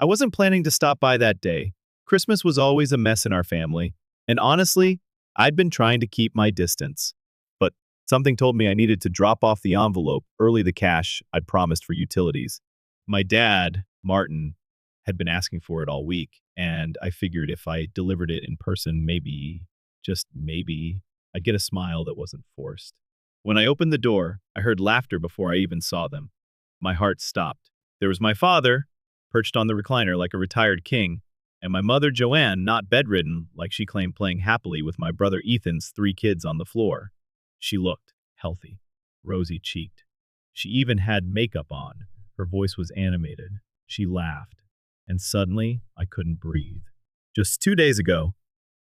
I wasn't planning to stop by that day. Christmas was always a mess in our family, and honestly, I'd been trying to keep my distance. But something told me I needed to drop off the envelope, early the cash I'd promised for utilities. My dad, Martin, had been asking for it all week, and I figured if I delivered it in person, maybe, just maybe, I'd get a smile that wasn't forced. When I opened the door, I heard laughter before I even saw them. My heart stopped. There was my father, perched on the recliner like a retired king, and my mother, Joanne, not bedridden like she claimed, playing happily with my brother Ethan's three kids on the floor. She looked healthy, rosy cheeked. She even had makeup on. Her voice was animated. She laughed, and suddenly I couldn't breathe. Just 2 days ago,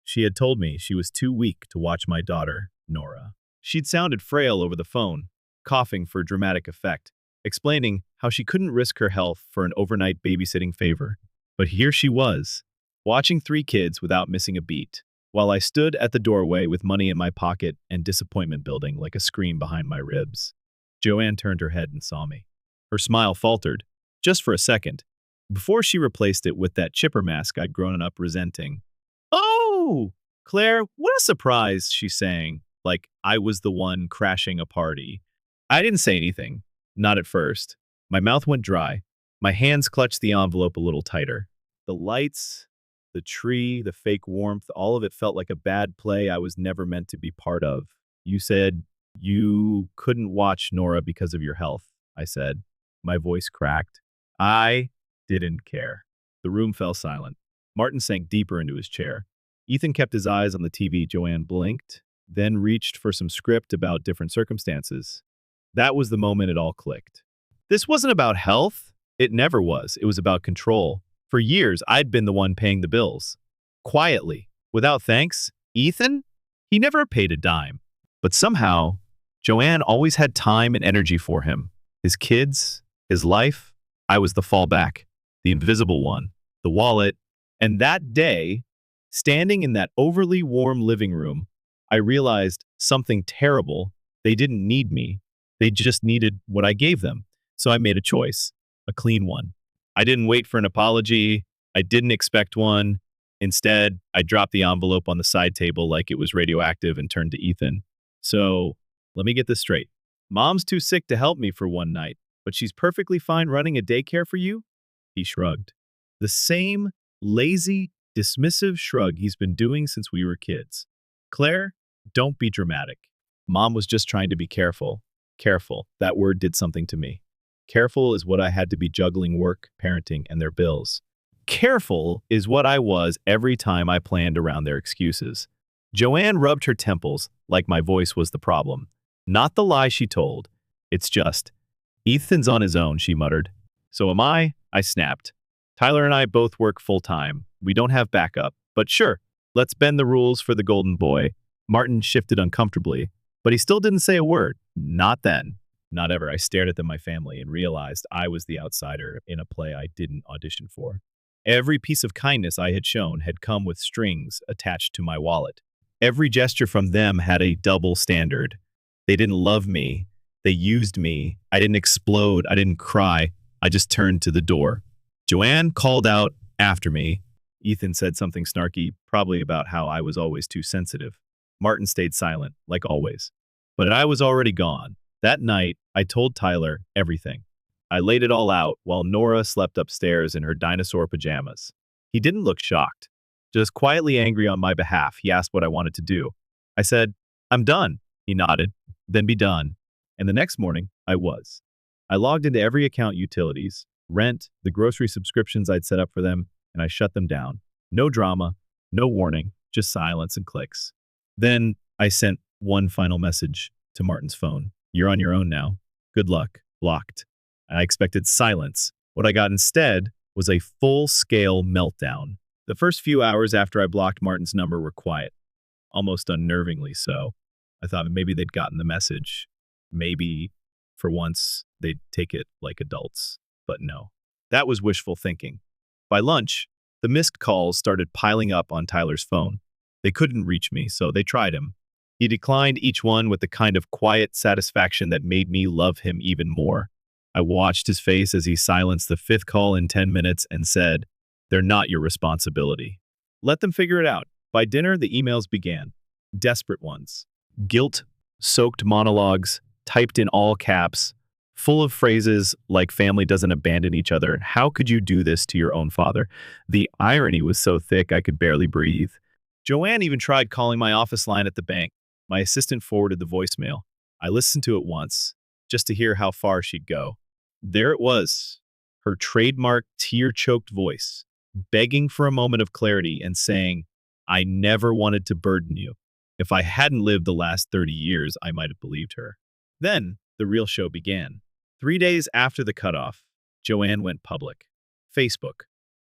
she had told me she was too weak to watch my daughter, Nora. She'd sounded frail over the phone, coughing for dramatic effect, explaining how she couldn't risk her health for an overnight babysitting favor. But here she was, watching three kids without missing a beat, while I stood at the doorway with money in my pocket and disappointment building like a scream behind my ribs. Joanne turned her head and saw me. Her smile faltered, just for a second, before she replaced it with that chipper mask I'd grown up resenting. "Oh, Claire, what a surprise," she sang, like I was the one crashing a party. I didn't say anything, not at first. My mouth went dry. My hands clutched the envelope a little tighter. The lights, the tree, the fake warmth, all of it felt like a bad play I was never meant to be part of. "You said you couldn't watch Nora because of your health," I said. My voice cracked. I didn't care. The room fell silent. Martin sank deeper into his chair. Ethan kept his eyes on the TV. Joanne blinked, then reached for some script about different circumstances. That was the moment it all clicked. This wasn't about health. It never was. It was about control. For years, I'd been the one paying the bills. Quietly, without thanks. Ethan? He never paid a dime. But somehow, Joanne always had time and energy for him. His kids, his life. I was the fallback, the invisible one, the wallet. And that day, standing in that overly warm living room, I realized something terrible. They didn't need me. They just needed what I gave them. So I made a choice, a clean one. I didn't wait for an apology. I didn't expect one. Instead, I dropped the envelope on the side table like it was radioactive and turned to Ethan. "So, let me get this straight. Mom's too sick to help me for one night, but she's perfectly fine running a daycare for you?" He shrugged. The same lazy, dismissive shrug he's been doing since we were kids. "Claire, don't be dramatic. Mom was just trying to be careful." Careful. That word did something to me. Careful is what I had to be juggling work, parenting, and their bills. Careful is what I was every time I planned around their excuses. Joanne rubbed her temples like my voice was the problem. Not the lie she told. It's just, "Ethan's on his own," she muttered. "So am I," I snapped. "Tyler and I both work full-time. We don't have backup. But sure, let's bend the rules for the golden boy." Martin shifted uncomfortably, but he still didn't say a word. Not then. Not ever. I stared at them, my family, and realized I was the outsider in a play I didn't audition for. Every piece of kindness I had shown had come with strings attached to my wallet. Every gesture from them had a double standard. They didn't love me. They used me. I didn't explode. I didn't cry. I just turned to the door. Joanne called out after me. Ethan said something snarky, probably about how I was always too sensitive. Martin stayed silent, like always. But I was already gone. That night, I told Tyler everything. I laid it all out while Nora slept upstairs in her dinosaur pajamas. He didn't look shocked, just quietly angry on my behalf. He asked what I wanted to do. I said, "I'm done." He nodded, "Then be done." And the next morning, I was. I logged into every account: utilities, rent, the grocery subscriptions I'd set up for them, and I shut them down. No drama, no warning, just silence and clicks. Then I sent one final message to Martin's phone. "You're on your own now. Good luck." Blocked. I expected silence. What I got instead was a full-scale meltdown. The first few hours after I blocked Martin's number were quiet, almost unnervingly so. I thought maybe they'd gotten the message. Maybe, for once, they'd take it like adults. But no. That was wishful thinking. By lunch, the missed calls started piling up on Tyler's phone. They couldn't reach me, so they tried him. He declined each one with the kind of quiet satisfaction that made me love him even more. I watched his face as he silenced the fifth call in 10 minutes and said, "They're not your responsibility. Let them figure it out." By dinner, the emails began. Desperate ones. Guilt-soaked monologues, typed in all caps, full of phrases like family doesn't abandon each other. How could you do this to your own father? The irony was so thick I could barely breathe. Joanne even tried calling my office line at the bank. My assistant forwarded the voicemail. I listened to it once, just to hear how far she'd go. There it was, her trademark tear-choked voice, begging for a moment of clarity and saying, "I never wanted to burden you." If I hadn't lived the last 30 years, I might have believed her. Then the real show began. 3 days after the cutoff, Joanne went public. Facebook,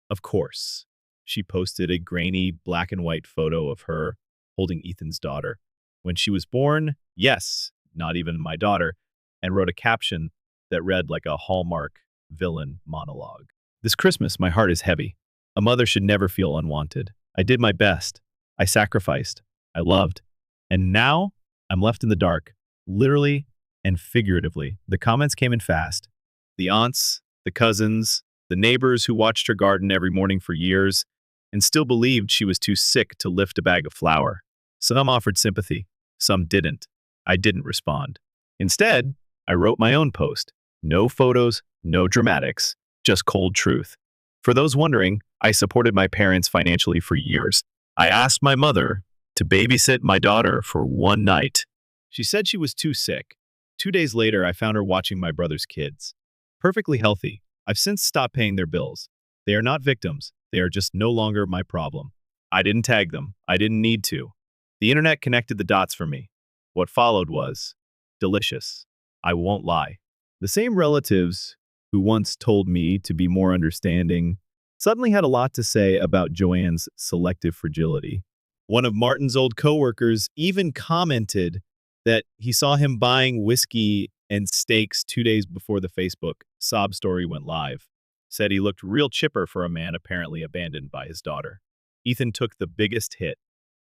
of course. She posted a grainy black and white photo of her holding Ethan's daughter. When she was born, yes, not even my daughter, and wrote a caption that read like a Hallmark villain monologue. This Christmas, my heart is heavy. A mother should never feel unwanted. I did my best. I sacrificed. I loved. And now I'm left in the dark, literally and figuratively. The comments came in fast. The aunts, the cousins, the neighbors who watched her garden every morning for years and still believed she was too sick to lift a bag of flour. Some offered sympathy. Some didn't. I didn't respond. Instead, I wrote my own post. No photos, no dramatics, just cold truth. For those wondering, I supported my parents financially for years. I asked my mother to babysit my daughter for one night. She said she was too sick. 2 days later, I found her watching my brother's kids. Perfectly healthy. I've since stopped paying their bills. They are not victims. They are just no longer my problem. I didn't tag them. I didn't need to. The internet connected the dots for me. What followed was delicious. I won't lie. The same relatives who once told me to be more understanding suddenly had a lot to say about Joanne's selective fragility. One of Martin's old coworkers even commented that he saw him buying whiskey and steaks 2 days before the Facebook sob story went live. Said he looked real chipper for a man apparently abandoned by his daughter. Ethan took the biggest hit.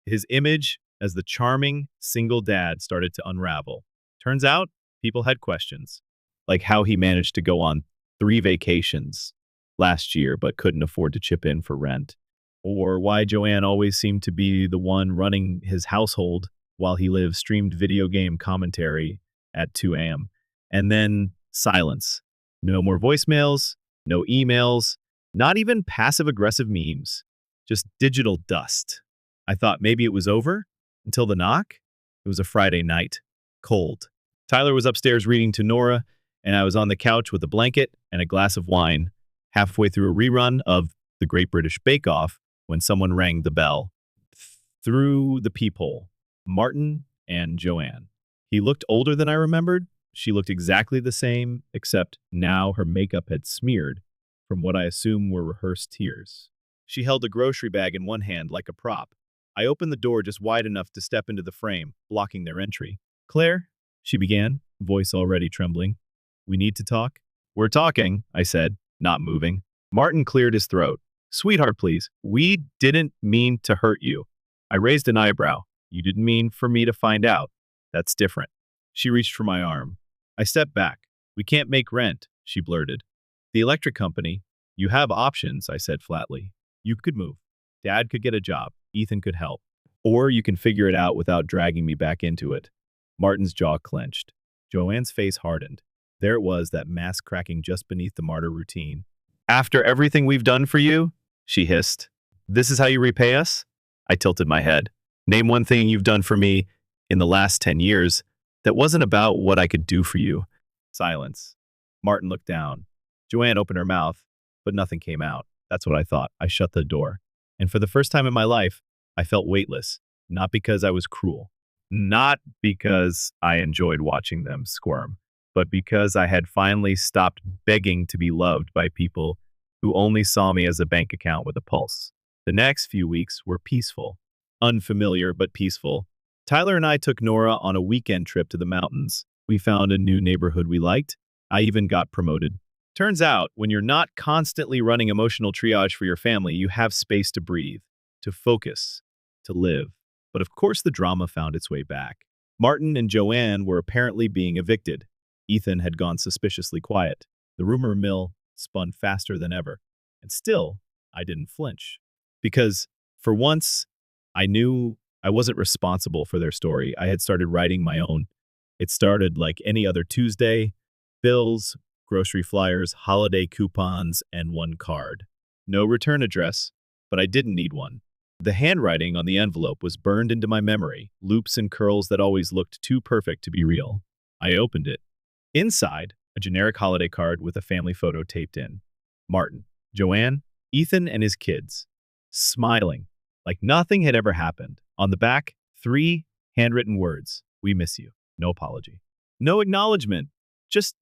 His image as the charming, single dad started to unravel. Turns out, people had questions, like how he managed to go on 3 vacations last year but couldn't afford to chip in for rent, or why Joanne always seemed to be the one running his household while he lived streamed video game commentary at 2 a.m. And then silence. No more voicemails, no emails, not even passive-aggressive memes, just digital dust. I thought maybe it was over until the knock. It was a Friday night, cold. Tyler was upstairs reading to Nora, and I was on the couch with a blanket and a glass of wine, halfway through a rerun of The Great British Bake Off when someone rang the bell. Through the peephole, Martin and Joanne. He looked older than I remembered. She looked exactly the same, except now her makeup had smeared from what I assume were rehearsed tears. She held a grocery bag in one hand like a prop. I opened the door just wide enough to step into the frame, blocking their entry. "Claire," she began, voice already trembling. "We need to talk?" "We're talking," I said, not moving. Martin cleared his throat. "Sweetheart, please. We didn't mean to hurt you." I raised an eyebrow. "You didn't mean for me to find out. That's different." She reached for my arm. I stepped back. "We can't make rent," she blurted. "The electric company." "You have options," I said flatly. "You could move. Dad could get a job. Ethan could help. Or you can figure it out without dragging me back into it." Martin's jaw clenched. Joanne's face hardened. There it was, that mask cracking just beneath the martyr routine. "After everything we've done for you?" she hissed. "This is how you repay us?" I tilted my head. "Name one thing you've done for me in the last 10 years that wasn't about what I could do for you." Silence. Martin looked down. Joanne opened her mouth, but nothing came out. That's what I thought. I shut the door. And for the first time in my life, I felt weightless. Not because I was cruel. Not because I enjoyed watching them squirm, but because I had finally stopped begging to be loved by people who only saw me as a bank account with a pulse. The next few weeks were peaceful. Unfamiliar, but peaceful. Tyler and I took Nora on a weekend trip to the mountains. We found a new neighborhood we liked. I even got promoted. Turns out, when you're not constantly running emotional triage for your family, you have space to breathe, to focus, to live. But of course the drama found its way back. Martin and Joanne were apparently being evicted. Ethan had gone suspiciously quiet. The rumor mill spun faster than ever. And still, I didn't flinch. Because, for once, I knew I wasn't responsible for their story. I had started writing my own. It started like any other Tuesday: bills, grocery flyers, holiday coupons, and one card. No return address, but I didn't need one. The handwriting on the envelope was burned into my memory, loops and curls that always looked too perfect to be real. I opened it. Inside, a generic holiday card with a family photo taped in. Martin, Joanne, Ethan, and his kids. Smiling, like nothing had ever happened. On the back, 3 handwritten words. We miss you. No apology. No acknowledgement. Just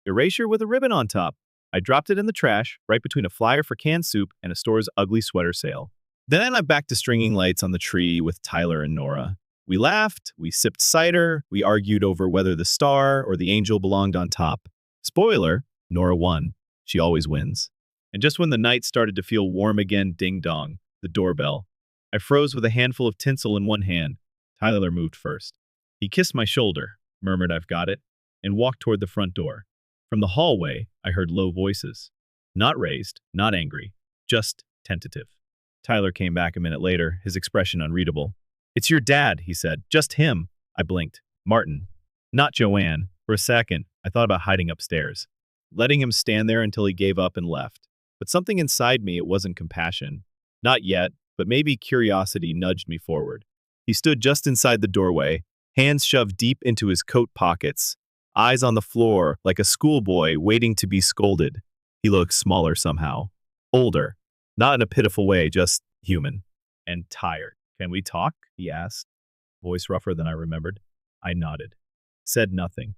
erasure with a ribbon on top. I dropped it in the trash, right between a flyer for canned soup and a store's ugly sweater sale. Then I'm back to stringing lights on the tree with Tyler and Nora. We laughed, we sipped cider, we argued over whether the star or the angel belonged on top. Spoiler, Nora won. She always wins. And just when the night started to feel warm again, ding-dong, the doorbell. I froze with a handful of tinsel in one hand. Tyler moved first. He kissed my shoulder, murmured, "I've got it," and walked toward the front door. From the hallway, I heard low voices. Not raised, not angry, just tentative. Tyler came back a minute later, his expression unreadable. "It's your dad," he said. "Just him." I blinked. Martin. Not Joanne. For a second, I thought about hiding upstairs, letting him stand there until he gave up and left. But something inside me, it wasn't compassion. Not yet, but maybe curiosity nudged me forward. He stood just inside the doorway, hands shoved deep into his coat pockets, eyes on the floor like a schoolboy waiting to be scolded. He looked smaller somehow. Older. Not in a pitiful way, just human. And tired. "Can we talk?" he asked, voice rougher than I remembered. I nodded. Said nothing.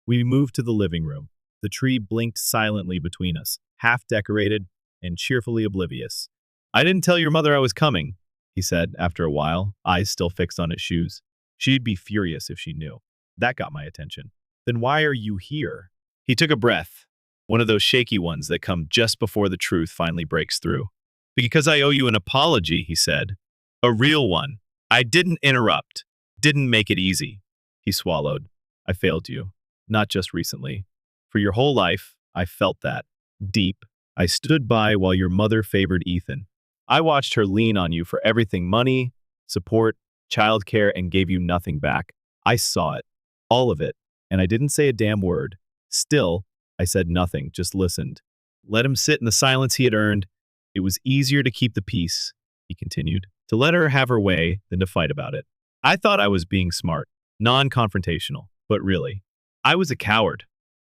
We moved to the living room. The tree blinked silently between us, half decorated and cheerfully oblivious. "I didn't tell your mother I was coming," he said after a while, eyes still fixed on his shoes. "She'd be furious if she knew." That got my attention. "Then why are you here?" He took a breath, one of those shaky ones that come just before the truth finally breaks through. "Because I owe you an apology," he said. "A real one. I didn't interrupt. Didn't make it easy." He swallowed. "I failed you. Not just recently. For your whole life, I felt that. Deep. I stood by while your mother favored Ethan. I watched her lean on you for everything: money, support, childcare, and gave you nothing back. I saw it. All of it. And I didn't say a damn word. Still, I said nothing, just listened. Let him sit in the silence he had earned. It was easier to keep the peace," he continued, "to let her have her way than to fight about it. I thought I was being smart, non-confrontational, but really, I was a coward."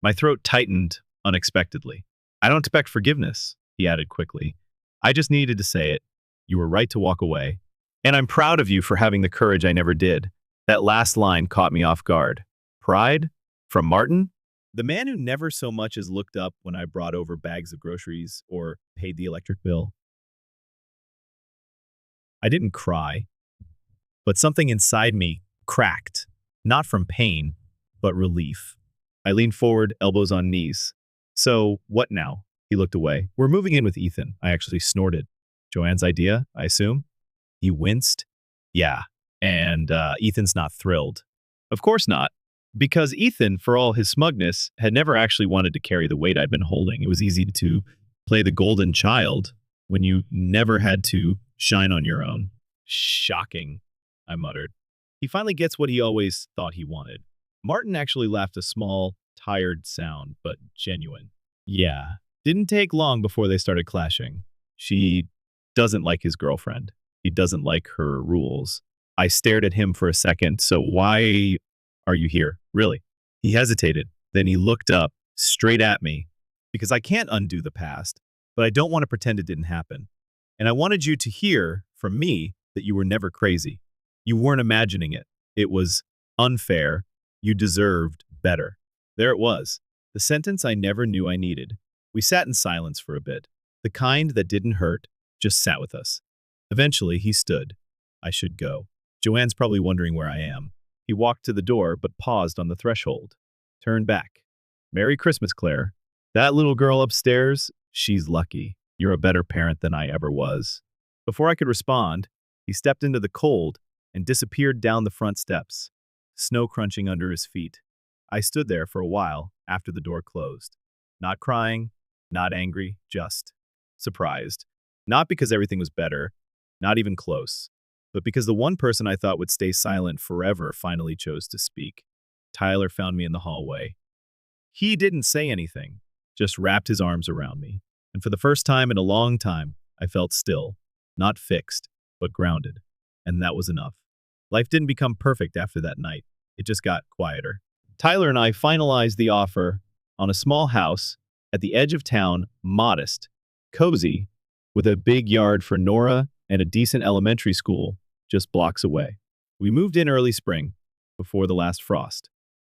My throat tightened unexpectedly. "I don't expect forgiveness," he added quickly. "I just needed to say it. You were right to walk away. And I'm proud of you for having the courage I never did." That last line caught me off guard. Pride? From Martin? The man who never so much as looked up when I brought over bags of groceries or paid the electric bill. I didn't cry, but something inside me cracked, not from pain, but relief. I leaned forward, elbows on knees. "So, what now?" He looked away. "We're moving in with Ethan." I actually snorted. "Joanne's idea, I assume?" He winced. "Yeah, and Ethan's not thrilled." "Of course not. Because Ethan, for all his smugness, had never actually wanted to carry the weight I'd been holding. It was easy to play the golden child when you never had to shine on your own." "Shocking," I muttered. "He finally gets what he always thought he wanted." Martin actually laughed, a small, tired sound, but genuine. "Yeah." Didn't take long before they started clashing. She doesn't like his girlfriend. He doesn't like her rules. I stared at him for a second. "So why are you here? Really?" He hesitated. Then he looked up, straight at me. "Because I can't undo the past, but I don't want to pretend it didn't happen. And I wanted you to hear from me that you were never crazy. You weren't imagining it. It was unfair. You deserved better." There it was. The sentence I never knew I needed. We sat in silence for a bit. The kind that didn't hurt, just sat with us. Eventually, he stood. I should go. Joanne's probably wondering where I am. He walked to the door, but paused on the threshold. Turned back. "Merry Christmas, Claire. That little girl upstairs, she's lucky. You're a better parent than I ever was." Before I could respond, he stepped into the cold and disappeared down the front steps, snow crunching under his feet. I stood there for a while after the door closed. Not crying, not angry, just surprised. Not because everything was better, not even close, but because the one person I thought would stay silent forever finally chose to speak. Tyler found me in the hallway. He didn't say anything, just wrapped his arms around me. And for the first time in a long time, I felt still, not fixed, but grounded. And that was enough. Life didn't become perfect after that night. It just got quieter. Tyler and I finalized the offer on a small house at the edge of town, modest, cozy, with a big yard for Nora and a decent elementary school just blocks away. We moved in early spring, before the last frost.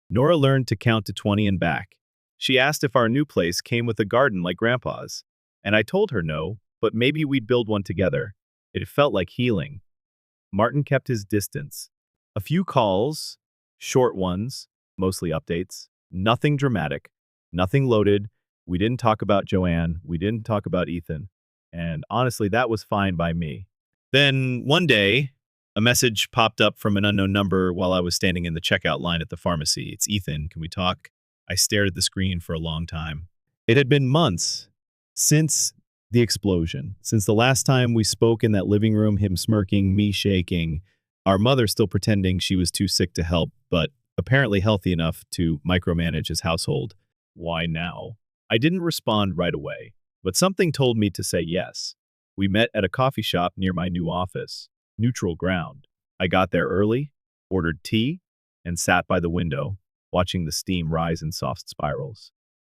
Nora learned to count to 20 and back. She asked if our new place came with a garden like Grandpa's, and I told her no, but maybe we'd build one together. It felt like healing. Martin kept his distance. A few calls, short ones, mostly updates, nothing dramatic, nothing loaded. We didn't talk about Joanne, we didn't talk about Ethan, and honestly, that was fine by me. Then one day, a message popped up from an unknown number while I was standing in the checkout line at the pharmacy. "It's Ethan, can we talk?" I stared at the screen for a long time. It had been months since the explosion, since the last time we spoke in that living room, him smirking, me shaking, our mother still pretending she was too sick to help, but apparently healthy enough to micromanage his household. Why now? I didn't respond right away, but something told me to say yes. We met at a coffee shop near my new office. Neutral ground. I got there early, ordered tea, and sat by the window, watching the steam rise in soft spirals.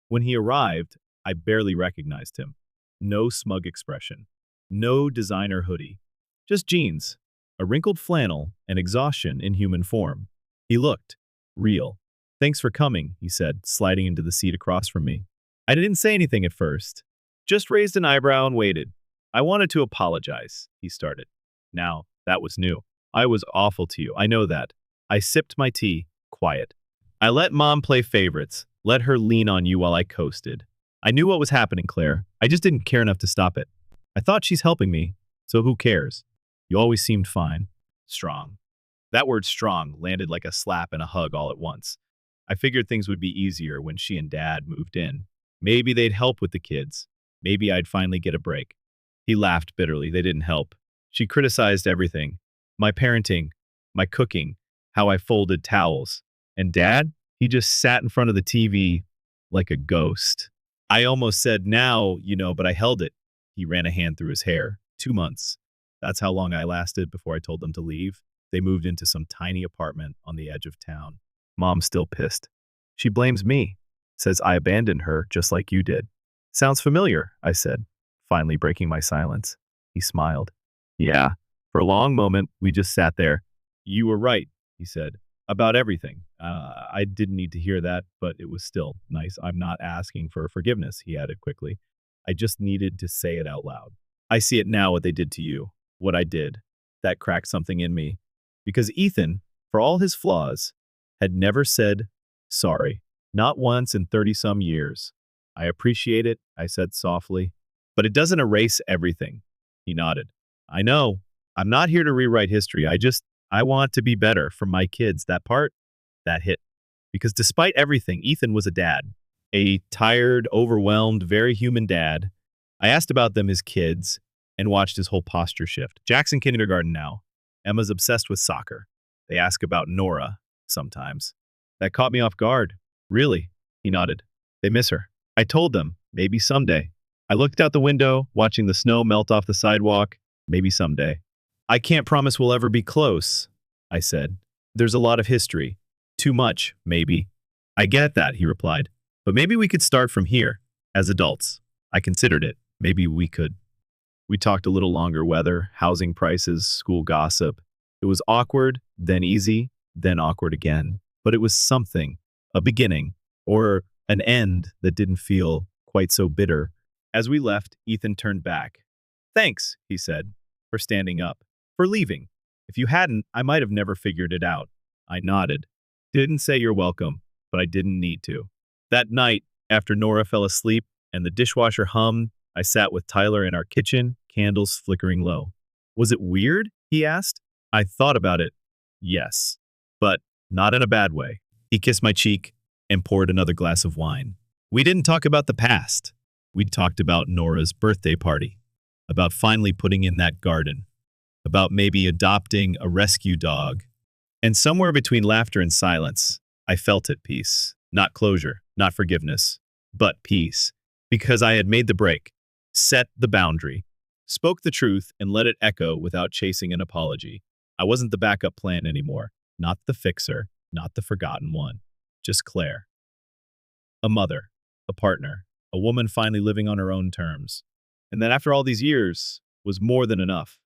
When he arrived, I barely recognized him. No smug expression. No designer hoodie. Just jeans, a wrinkled flannel, and exhaustion in human form. He looked real. "Thanks for coming," he said, sliding into the seat across from me. I didn't say anything at first. Just raised an eyebrow and waited. "I wanted to apologize," he started. Now, that was new. "I was awful to you, I know that." I sipped my tea, quiet. "I let Mom play favorites, let her lean on you while I coasted. I knew what was happening, Claire. I just didn't care enough to stop it. I thought she's helping me, so who cares? You always seemed fine." Strong. That word strong landed like a slap and a hug all at once. I figured things would be easier when she and Dad moved in. Maybe they'd help with the kids. Maybe I'd finally get a break. He laughed bitterly. They didn't help. She criticized everything. My parenting, my cooking, how I folded towels. And Dad? He just sat in front of the TV like a ghost. I almost said now, but I held it. He ran a hand through his hair. 2 months. That's how long I lasted before I told them to leave. They moved into some tiny apartment on the edge of town. Mom's still pissed. She blames me. Says I abandoned her just like you did. "Sounds familiar," I said, finally breaking my silence. He smiled. "Yeah." For a long moment, we just sat there. "You were right," he said, "about everything." I didn't need to hear that, but it was still nice. "I'm not asking for forgiveness," he added quickly. "I just needed to say it out loud. I see it now what they did to you, what I did. That cracked something in me. Because Ethan, for all his flaws, had never said sorry. Not once in 30-some years. I appreciate it," I said softly. "But it doesn't erase everything." He nodded. "I know. I'm not here to rewrite history. I want to be better for my kids." That part, that hit. Because despite everything, Ethan was a dad. A tired, overwhelmed, very human dad. I asked about them, his kids, and watched his whole posture shift. Jack's in kindergarten now. Emma's obsessed with soccer. They ask about Nora, sometimes. That caught me off guard. "Really?" He nodded. "They miss her." I told them, maybe someday. I looked out the window, watching the snow melt off the sidewalk. Maybe someday. "I can't promise we'll ever be close," I said. "There's a lot of history. Too much, maybe." "I get that," he replied. "But maybe we could start from here, as adults." I considered it. Maybe we could. We talked a little longer: weather, housing prices, school gossip. It was awkward, then easy, then awkward again. But it was something, a beginning, or an end that didn't feel quite so bitter. As we left, Ethan turned back. "Thanks," he said, "for standing up, for leaving. If you hadn't, I might have never figured it out." I nodded. Didn't say you're welcome, but I didn't need to. That night, after Nora fell asleep and the dishwasher hummed, I sat with Tyler in our kitchen, candles flickering low. "Was it weird?" he asked. I thought about it. Yes, but not in a bad way. He kissed my cheek, and poured another glass of wine. We didn't talk about the past. We talked about Nora's birthday party, about finally putting in that garden, about maybe adopting a rescue dog. And somewhere between laughter and silence, I felt at peace. Not closure, not forgiveness, but peace. Because I had made the break, set the boundary, spoke the truth, and let it echo without chasing an apology. I wasn't the backup plan anymore, not the fixer, not the forgotten one. Just Claire. A mother, a partner, a woman finally living on her own terms. And that after all these years was more than enough.